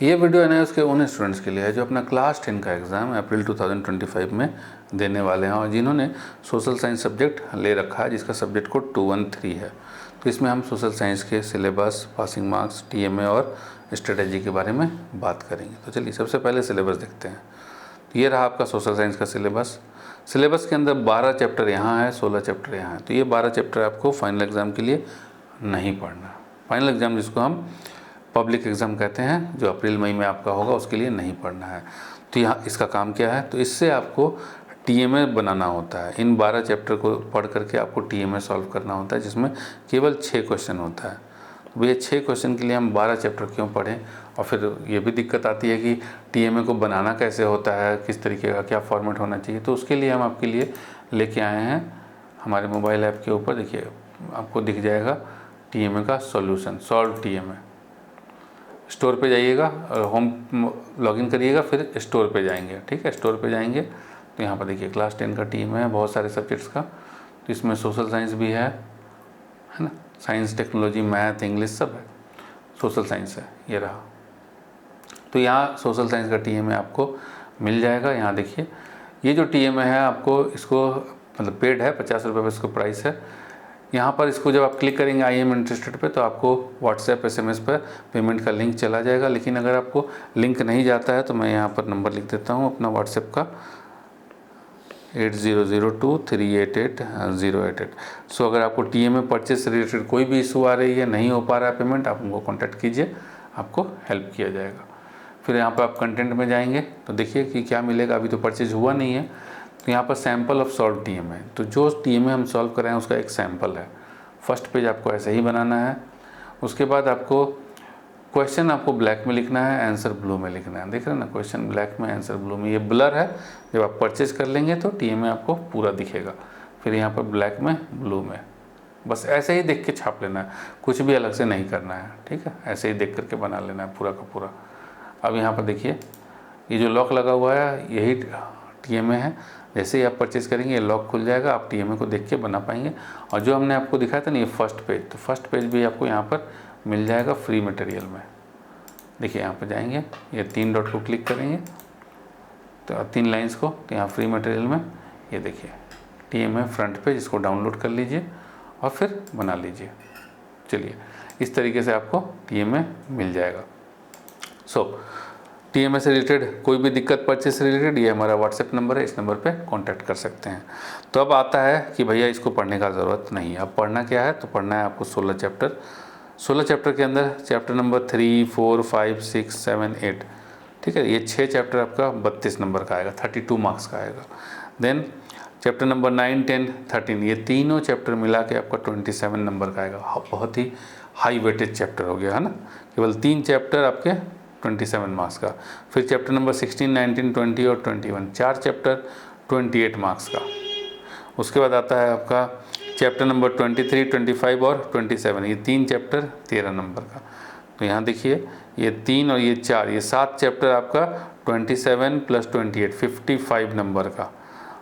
ये video NIOS के उन स्टूडेंट्स के लिए है जो अपना क्लास 10 का एग्ज़ाम अप्रैल 2025 में देने वाले हैं और जिन्होंने सोशल साइंस सब्जेक्ट ले रखा है जिसका सब्जेक्ट कोड 213 है। तो इसमें हम सोशल साइंस के सिलेबस, पासिंग मार्क्स, टीएमए और स्ट्रेटेजी के बारे में बात करेंगे। तो चलिए सबसे पहले सिलेबस देखते हैं। तो ये रहा आपका सोशल साइंस का सिलेबस के अंदर 12 चैप्टर यहाँ है, 16 चैप्टर यहाँ है। तो ये 12 चैप्टर आपको फाइनल एग्ज़ाम के लिए नहीं पढ़ना। फाइनल एग्ज़ाम जिसको हम पब्लिक एग्ज़ाम कहते हैं, जो अप्रैल मई में आपका होगा, उसके लिए नहीं पढ़ना है। तो यहाँ इसका काम क्या है, तो इससे आपको टीएमए बनाना होता है। इन 12 चैप्टर को पढ़ करके आपको टीएमए सॉल्व करना होता है, जिसमें केवल 6 क्वेश्चन होता है। तो ये 6 क्वेश्चन के लिए हम 12 चैप्टर क्यों पढ़ें। और फिर ये भी दिक्कत आती है कि टीएमए को बनाना कैसे होता है, किस तरीके का क्या फॉर्मेट होना चाहिए। तो उसके लिए हम आपके लिए लेके आए हैं हमारे मोबाइल ऐप के ऊपर। देखिए आपको दिख जाएगा टीएमए का सॉल्यूशन, सॉल्व टीएमए। स्टोर पे जाइएगा और होम लॉगिन करिएगा, फिर स्टोर पे जाएंगे। ठीक है, स्टोर पे जाएंगे तो यहाँ पर देखिए क्लास 10 का टीएमए है, बहुत सारे सब्जेक्ट्स का। तो इसमें सोशल साइंस भी है ना, साइंस, टेक्नोलॉजी, मैथ, इंग्लिश सब है, सोशल साइंस है, ये रहा। तो यहाँ सोशल साइंस का टीएमए आपको मिल जाएगा। यहाँ देखिए ये जो टीएमए है आपको, इसको मतलब पेड है, 50 रुपये पर इसको प्राइस है। यहाँ पर इसको जब आप क्लिक करेंगे आई एम इंटरेस्टेड पे, तो आपको व्हाट्सएप SMS पर पेमेंट का लिंक चला जाएगा। लेकिन अगर आपको लिंक नहीं जाता है तो मैं यहाँ पर नंबर लिख देता हूँ अपना व्हाट्सएप का, 8002388088। सो अगर आपको टीएमए परचेस से रिलेटेड कोई भी इशू आ रही है, नहीं हो पा रहा है पेमेंट, आप उनको कॉन्टैक्ट कीजिए, आपको हेल्प किया जाएगा। फिर यहाँ पर आप कंटेंट में जाएंगे तो देखिए कि क्या मिलेगा। अभी तो परचेज हुआ नहीं है, तो यहाँ पर सैम्पल ऑफ सॉल्व टीएमए, तो जो टीएमए हम सॉल्व कर रहे हैं उसका एक सैम्पल है। फर्स्ट पेज आपको ऐसे ही बनाना है। उसके बाद आपको क्वेश्चन आपको ब्लैक में लिखना है, आंसर ब्लू में लिखना है। देख रहे हैं ना, क्वेश्चन ब्लैक में, आंसर ब्लू में। ये ब्लर है, जब आप परचेज कर लेंगे तो टीएमए आपको पूरा दिखेगा। फिर यहाँ पर ब्लैक में, ब्लू में, बस ऐसे ही देख के छाप लेना है, कुछ भी अलग से नहीं करना है। ठीक है, ऐसे ही देख करके बना लेना है पूरा का पूरा। अब यहाँ पर देखिए ये जो लॉक लगा हुआ है यही टीएमए है। जैसे ही आप परचेज करेंगे ये लॉक खुल जाएगा, आप टीएमए को देख के बना पाएंगे। और जो हमने आपको दिखाया था ना ये फर्स्ट पेज, तो फर्स्ट पेज भी आपको यहाँ पर मिल जाएगा फ्री मटेरियल में। देखिए यहाँ पर जाएंगे, ये 3 डॉट को क्लिक करेंगे तो 3 लाइंस को, तो यहाँ फ्री मटेरियल में ये देखिए टीएमए फ्रंट पेज, इसको डाउनलोड कर लीजिए और फिर बना लीजिए। चलिए इस तरीके से आपको टीएमए मिल जाएगा। टीएमए से रिलेटेड कोई भी दिक्कत, परचेज से रिलेटेड, ये हमारा व्हाट्सएप नंबर है, इस नंबर पे कांटेक्ट कर सकते हैं। तो अब आता है कि भैया इसको पढ़ने का ज़रूरत नहीं है। अब पढ़ना क्या है, तो पढ़ना है आपको 16 चैप्टर। 16 चैप्टर के अंदर चैप्टर नंबर 3, 4, 5, 6, 7, 8, ठीक है, ये 6 चैप्टर आपका 32 नंबर का आएगा, 32 मार्क्स का आएगा। देन चैप्टर नंबर 9, 10, 13, ये तीनों चैप्टर मिला के आपका 27 नंबर का आएगा। बहुत ही हाई वेटेज चैप्टर हो गया है ना, केवल 3 चैप्टर आपके 27 मार्क्स का। फिर चैप्टर नंबर 16, 19, 20 और 21, 4 चैप्टर 28 मार्क्स का। उसके बाद आता है आपका चैप्टर नंबर 23, 25 और 27, ये 3 चैप्टर 13 नंबर का। तो यहाँ देखिए ये 3 और ये 4, ये 7 चैप्टर आपका 27 + 28, 55 नंबर का।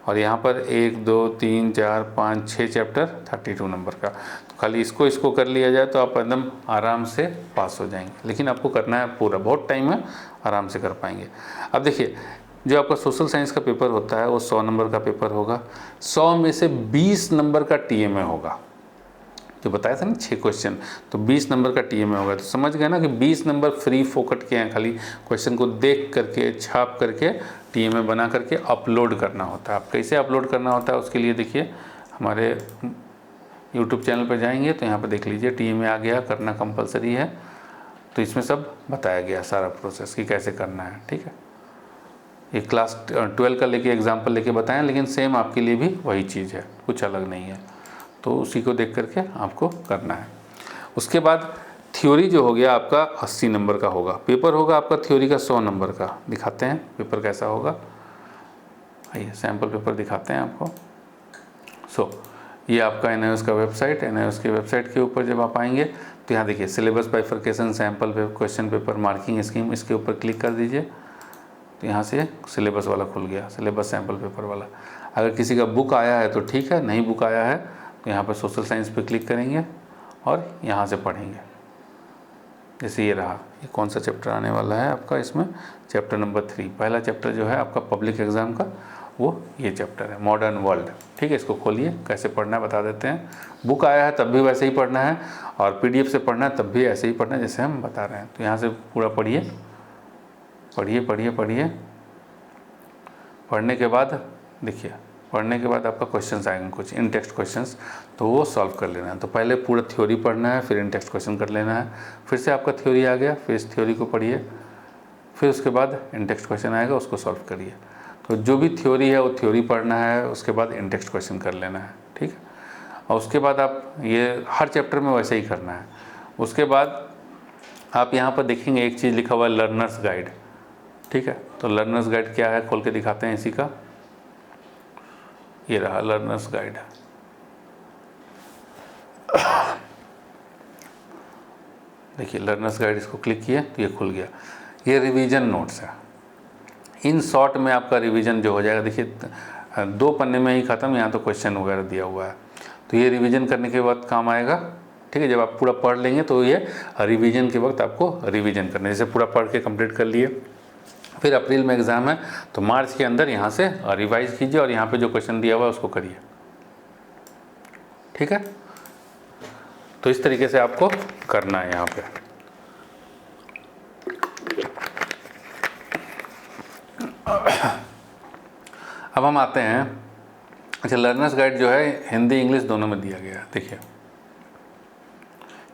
और यहाँ पर 1, 2, 3, 4, 5, 6 चैप्टर 32 नंबर का। तो खाली इसको कर लिया जाए तो आप एकदम आराम से पास हो जाएंगे। लेकिन आपको करना है पूरा, बहुत टाइम है, आराम से कर पाएंगे। अब देखिए जो आपका सोशल साइंस का पेपर होता है वो 100 नंबर का पेपर होगा। 100 में से 20 नंबर का टीएमए होगा। जो बताया था ना 6 क्वेश्चन, तो 20 नंबर का टीएमए होगा। तो समझ गए ना कि 20 नंबर फ्री फोकट के हैं, खाली क्वेश्चन को देख करके, छाप करके, टीएमए बना करके अपलोड करना होता है। अब कैसे अपलोड करना होता है उसके लिए देखिए हमारे यूट्यूब चैनल पर जाएंगे तो यहाँ पर देख लीजिए टीएमए आ गया, करना कंपलसरी है। तो इसमें सब बताया गया सारा प्रोसेस कि कैसे करना है। ठीक है, ये क्लास 12 का लेके एग्जाम्पल लेके बताएं, लेकिन सेम आपके लिए भी वही चीज़ है, कुछ अलग नहीं है। तो उसी को देख करके आपको करना है। उसके बाद थ्योरी जो हो गया आपका 80 नंबर का होगा। पेपर होगा आपका थ्योरी का 100 नंबर का। दिखाते हैं पेपर कैसा होगा, आइए सैम्पल पेपर दिखाते हैं आपको। ये आपका एनआईओएस का वेबसाइट, एनआईओएस के वेबसाइट के ऊपर जब आप आएंगे तो यहाँ देखिए syllabus bifurcation, sample question paper, marking scheme, इसके ऊपर क्लिक कर दीजिए। तो यहाँ से सिलेबस वाला खुल गया, सिलेबस सैम्पल पेपर वाला। अगर किसी का बुक आया है तो ठीक है, नहीं बुक आया है तो यहाँ पर सोशल साइंस पे क्लिक करेंगे और यहाँ से पढ़ेंगे। जैसे ये रहा, ये कौन सा चैप्टर आने वाला है आपका इसमें, चैप्टर नंबर 3। पहला चैप्टर जो है आपका पब्लिक एग्ज़ाम का वो ये चैप्टर है, मॉडर्न वर्ल्ड। ठीक है, इसको खोलिए, कैसे पढ़ना है बता देते हैं। बुक आया है तब भी वैसे ही पढ़ना है, और PDF से पढ़ना है तब भी ऐसे ही पढ़ना है जैसे हम बता रहे हैं। तो यहाँ से पूरा पढ़िए पढ़िए पढ़िए पढ़िए। पढ़ने के बाद देखिए, पढ़ने के बाद आपका क्वेश्चंस आएंगे कुछ इन टेक्स्ट क्वेश्चंस, तो वो सॉल्व कर लेना है। तो पहले पूरा थ्योरी पढ़ना है, फिर इन टेक्स्ट क्वेश्चन कर लेना है। फिर से आपका थ्योरी आ गया, फिर इस थ्योरी को पढ़िए, फिर उसके बाद इन टेक्स्ट क्वेश्चन आएगा, उसको सॉल्व करिए। तो जो भी थ्योरी है वो थ्योरी पढ़ना है, उसके बाद इन टेक्स्ट क्वेश्चन कर लेना है। ठीक है, और उसके बाद आप ये हर चैप्टर में वैसे ही करना है। उसके बाद आप यहाँ पर देखेंगे एक चीज़ लिखा हुआ है लर्नर्स गाइड। ठीक है, तो लर्नर्स गाइड क्या है खोल के दिखाते हैं इसी का। ये रहा लर्नर्स गाइड। देखिए लर्नर्स गाइड, इसको क्लिक किए तो ये खुल गया। ये रिवीजन नोट्स है। इन शॉर्ट में आपका रिवीजन जो हो जाएगा, देखिए 2 पन्ने में ही ख़त्म, यहाँ तो क्वेश्चन वगैरह दिया हुआ है। तो ये रिवीजन करने के वक्त काम आएगा। ठीक है, जब आप पूरा पढ़ लेंगे तो ये रिवीजन के वक्त आपको रिवीजन करना है। जैसे पूरा पढ़ के कंप्लीट कर लिए, फिर अप्रैल में एग्ज़ाम है तो मार्च के अंदर यहाँ से रिवाइज कीजिए और यहाँ पे जो क्वेश्चन दिया हुआ है उसको करिए। ठीक है, तो इस तरीके से आपको करना है यहाँ पे। अब हम आते हैं, अच्छा लर्नर्स गाइड जो है हिंदी इंग्लिश दोनों में दिया गया है। देखिए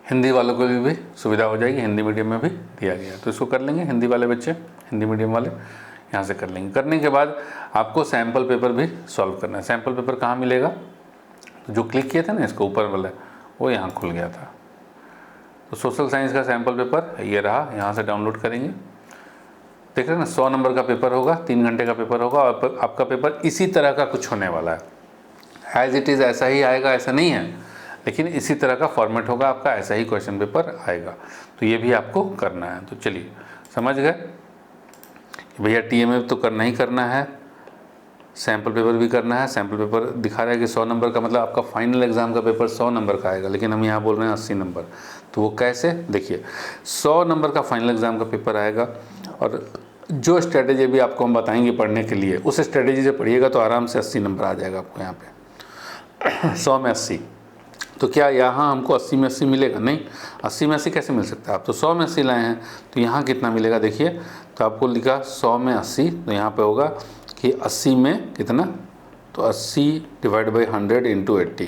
हिंदी वालों को भी सुविधा हो जाएगी, हिंदी मीडियम में भी दिया गया है। तो इसको कर लेंगे, हिंदी वाले बच्चे, हिंदी मीडियम वाले यहाँ से कर लेंगे। करने के बाद आपको सैम्पल पेपर भी सॉल्व करना है। सैम्पल पेपर कहाँ मिलेगा, तो जो क्लिक किए थे ना इसको ऊपर वाला, वो यहाँ खुल गया था। तो सोशल साइंस का सैम्पल पेपर ये रहा, यहाँ से डाउनलोड करेंगे। देख रहे हैं ना, 100 नंबर का पेपर होगा, 3 घंटे का पेपर होगा, और आपका पेपर इसी तरह का कुछ होने वाला है। एज इट इज़ ऐसा ही आएगा ऐसा नहीं है, लेकिन इसी तरह का फॉर्मेट होगा आपका, ऐसा ही क्वेश्चन पेपर आएगा। तो ये भी आपको करना है। तो चलिए समझ गए भैया, TMA तो करना ही करना है, सैम्पल पेपर भी करना है। सैम्पल पेपर दिखा रहा है कि 100 नंबर का, मतलब आपका फाइनल एग्ज़ाम का पेपर 100 नंबर का आएगा, लेकिन हम यहाँ बोल रहे हैं 80 नंबर। तो वो कैसे, देखिए 100 नंबर का फाइनल एग्ज़ाम का पेपर आएगा, और जो स्ट्रेटेजी भी आपको हम बताएंगे पढ़ने के लिए, उस स्ट्रेटेजी से पढ़िएगा तो आराम से 80 नंबर आ जाएगा आपको यहाँ पे। 100 में 80, तो क्या यहाँ हमको 80 में 80 मिलेगा? नहीं, 80 में 80 कैसे मिल सकता है? आप तो 100 में 80 लाए हैं, तो यहाँ कितना मिलेगा देखिए। तो आपको लिखा 100 में 80, तो यहाँ पे होगा कि 80 में कितना, तो 80 डिवाइड बाई 100 इंटू 80।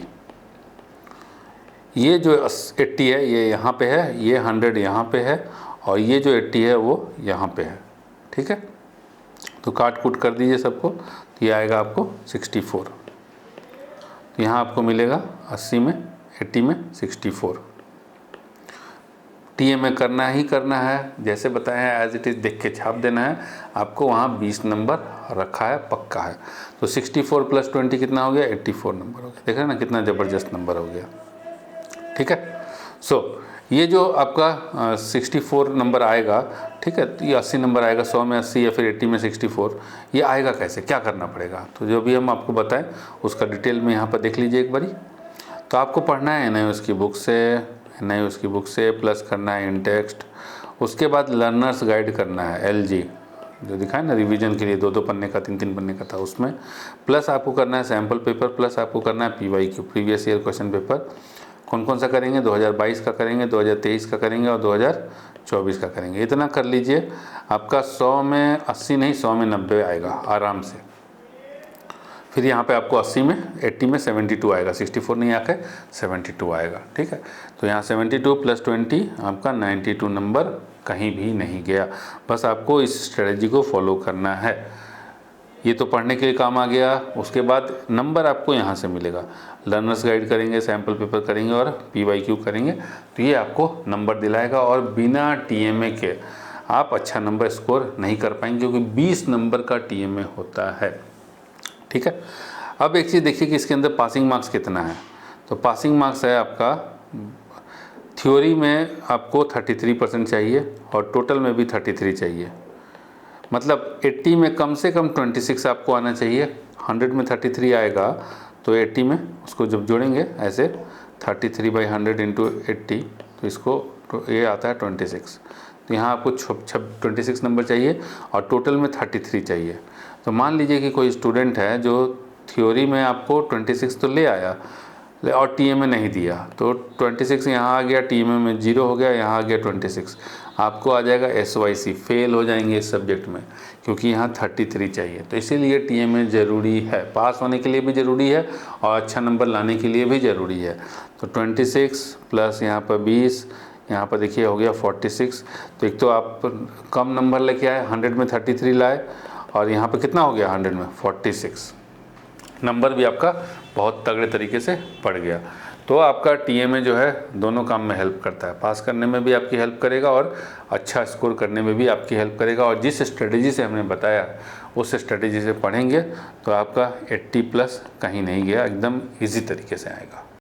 ये जो 80 है ये यहाँ पे है, ये 100 यहाँ पे है, और ये जो 80 है वो यहाँ पे है। ठीक है, तो काट कूट कर दीजिए सबको, तो ये आएगा आपको 64। तो यहाँ आपको मिलेगा 80 में 80 में 64। TMA करना ही करना है, जैसे बताया है एज इट इज़ देख के छाप देना है। आपको वहाँ 20 नंबर रखा है, पक्का है। तो 64 + 20 कितना हो गया, 84 नंबर हो गया। देख रहे हैं ना कितना ज़बरदस्त नंबर हो गया। ठीक है, सो ये जो आपका 64 नंबर आएगा, ठीक है, तो ये 80 नंबर आएगा, 100 में 80 या फिर 80 में 64, ये आएगा कैसे, क्या करना पड़ेगा? तो जो भी हम आपको बताएं उसका डिटेल में यहाँ पर देख लीजिए एक बारी। तो आपको पढ़ना है NIOS की बुक से, NIOS की बुक से प्लस करना है इन टेक्स्ट। उसके बाद लर्नर्स गाइड करना है LG, जो दिखाए ना रिवीजन के लिए 2-2 पन्ने का, 3-3 पन्ने का था उसमें, प्लस आपको करना है सैम्पल पेपर, प्लस आपको करना है PYQ previous year question paper. कौन कौन सा करेंगे, 2022 का करेंगे, 2023 का करेंगे और 2024 का करेंगे। इतना कर लीजिए, आपका 100 में 80 नहीं 100 में 90 आएगा आराम से। फिर यहाँ पे आपको 80 में 80 में 72 आएगा, 64 नहीं आके 72 आएगा। ठीक है, तो यहाँ 72 + 20 आपका 92 नंबर कहीं भी नहीं गया। बस आपको इस स्ट्रेटजी को फॉलो करना है। ये तो पढ़ने के लिए काम आ गया। उसके बाद नंबर आपको यहाँ से मिलेगा, लर्नर्स गाइड करेंगे, सैम्पल पेपर करेंगे और PYQ करेंगे, तो ये आपको नंबर दिलाएगा। और बिना TMA के आप अच्छा नंबर स्कोर नहीं कर पाएंगे, क्योंकि 20 नंबर का TMA होता है। ठीक है, अब एक चीज़ देखिए कि इसके अंदर पासिंग मार्क्स कितना है। तो पासिंग मार्क्स है आपका, थ्योरी में आपको 33% चाहिए और टोटल में भी 33 चाहिए। मतलब 80 में कम से कम 26 आपको आना चाहिए। 100 में 33 आएगा तो 80 में उसको जब जोड़ेंगे ऐसे 33/100 इंटू 80, तो इसको ये आता है 26। तो यहाँ आपको 26 नंबर चाहिए और टोटल में 33 चाहिए। तो मान लीजिए कि कोई स्टूडेंट है जो थ्योरी में आपको 26 तो ले आया और टीएमए नहीं दिया, तो 26 यहाँ आ गया, टीएमए में 0 हो गया, यहाँ आ गया 26, आपको आ जाएगा SYC, फेल हो जाएंगे इस सब्जेक्ट में, क्योंकि यहाँ 33 चाहिए। तो इसीलिए टीएमए ज़रूरी है, पास होने के लिए भी ज़रूरी है और अच्छा नंबर लाने के लिए भी ज़रूरी है। तो 26 प्लस यहाँ पर 20, यहाँ पर देखिए हो गया 46। तो एक तो आप कम नंबर लेके आए, 100 में 33 लाए, और यहाँ पर कितना हो गया 100 में 46, नंबर भी आपका बहुत तगड़े तरीके से पड़ गया। तो आपका टीएमए जो है दोनों काम में हेल्प करता है, पास करने में भी आपकी हेल्प करेगा और अच्छा स्कोर करने में भी आपकी हेल्प करेगा। और जिस स्ट्रेटजी से हमने बताया उस स्ट्रेटजी से पढ़ेंगे तो आपका 80+ कहीं नहीं गया, एकदम ईजी तरीके से आएगा।